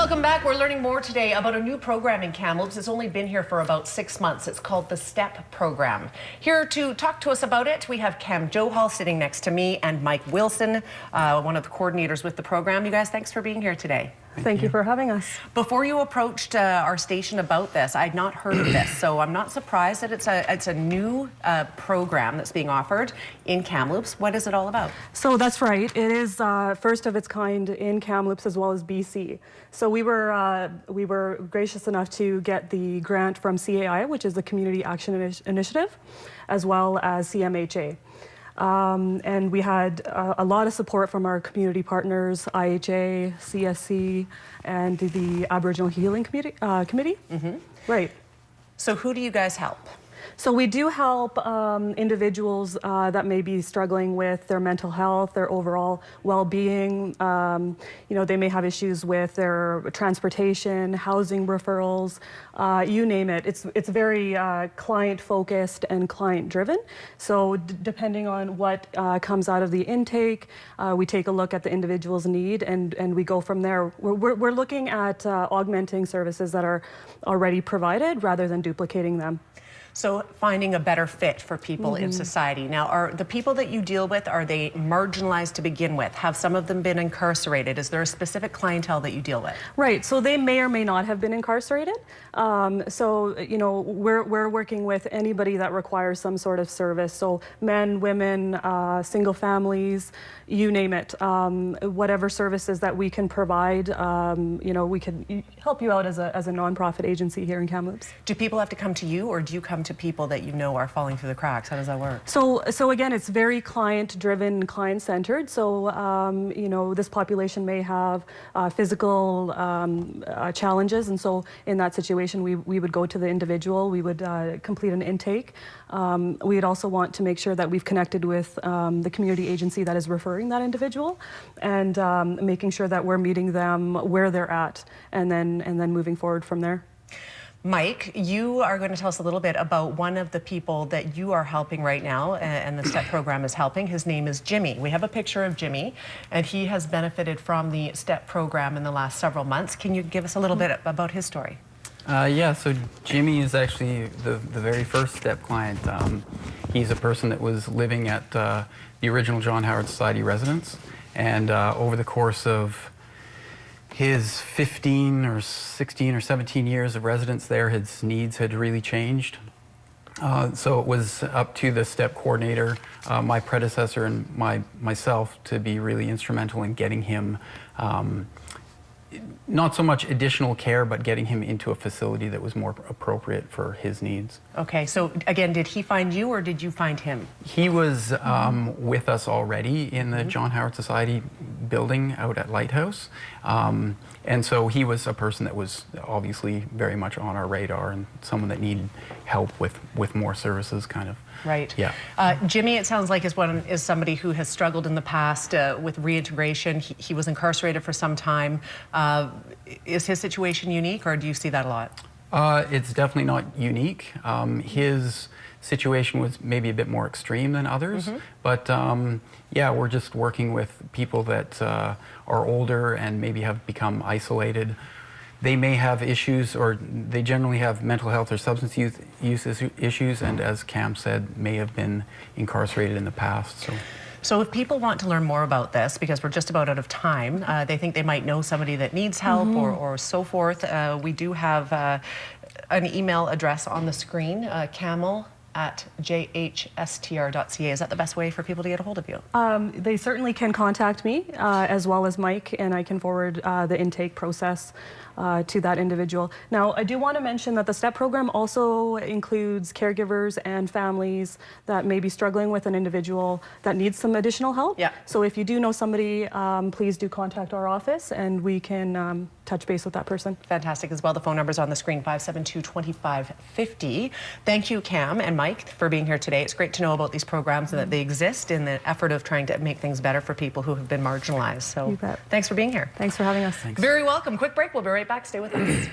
Welcome back. We're learning more today about a new program in Kamloops. It's only been here for about 6 months. It's called the STEP program. Here to talk to us about it, we have Cam Johal sitting next to me and Mike Wilson, one of the coordinators with the program. You guys, thanks for being here today. Thank you for having us. Before you approached our station about this, I'd not heard of this, so I'm not surprised that it's a new program that's being offered in Kamloops. What is it all about? So that's right. It is first of its kind in Kamloops as well as BC. So we were gracious enough to get the grant from CAI, which is the Community Action Initiative, as well as CMHA. And we had a lot of support from our community partners, IHA, CSC, and the Aboriginal Healing Committee. Mm-hmm. Right. So who do you guys help? So we do help individuals that may be struggling with their mental health, their overall well-being. You know, they may have issues with their transportation, housing referrals, you name it. It's very client-focused and client-driven. So depending on what comes out of the intake, we take a look at the individual's need and we go from there. We're looking at augmenting services that are already provided rather than duplicating them. So finding a better fit for people in society. Now, are the people that you deal with, are they marginalized to begin with? Have some of them been incarcerated? Is there a specific clientele that you deal with? Right, so they may or may not have been incarcerated. So, you know, we're working with anybody that requires some sort of service. So men, women, single families, you name it. Whatever services that we can provide, you know, we can help you out as a nonprofit agency here in Kamloops. Do people have to come to you, or do you come to people that you know are falling through the cracks? How does that work? So again, it's very client-driven, client-centered. So you know, this population may have physical challenges, and so in that situation, we would go to the individual. We would complete an intake. We'd also want to make sure that we've connected with the community agency that is referring that individual, and making sure that we're meeting them where they're at, and then moving forward from there. Mike, you are going to tell us a little bit about one of the people that you are helping right now, and the STEP program is helping. His name is Jimmy. We have a picture of Jimmy, and he has benefited from the STEP program in the last several months. Can you give us a little bit about his story? Yeah, so Jimmy is actually the very first STEP client. He's a person that was living at the original John Howard Society residence, and over the course of his 15 or 16 or 17 years of residence there, his needs had really changed. So it was up to the STEP coordinator, my predecessor, and myself to be really instrumental in getting him not so much additional care, but getting him into a facility that was more appropriate for his needs. Okay, so again, did he find you or did you find him? He was with us already in the John Howard Society building out at Lighthouse. And so he was a person that was obviously very much on our radar and someone that needed help with more services, kind of. Right. Yeah. Jimmy, it sounds like is somebody who has struggled in the past with reintegration. He was incarcerated for some time. Is his situation unique, or do you see that a lot? It's definitely not unique. His situation was maybe a bit more extreme than others, but yeah, we're just working with people that are older and maybe have become isolated. They may have issues, or they generally have mental health or substance use issues, and as Cam said, may have been incarcerated in the past. So if people want to learn more about this, because we're just about out of time, they think they might know somebody that needs help or so forth, we do have an email address on the screen, camel@jhstr.ca. Is that the best way for people to get a hold of you? They certainly can contact me, as well as Mike, and I can forward the intake process to that individual. Now, I do want to mention that the STEP program also includes caregivers and families that may be struggling with an individual that needs some additional help. Yeah. So if you do know somebody, please do contact our office and we can touch base with that person. Fantastic as well. The phone number's on the screen, 572-2550. Thank you, Cam and Mike, for being here today. It's great to know about these programs and that they exist in the effort of trying to make things better for people who have been marginalized. So You bet. Thanks for being here. Thanks for having us. Thanks. Very welcome. Quick break. We'll be right back. Stay with us.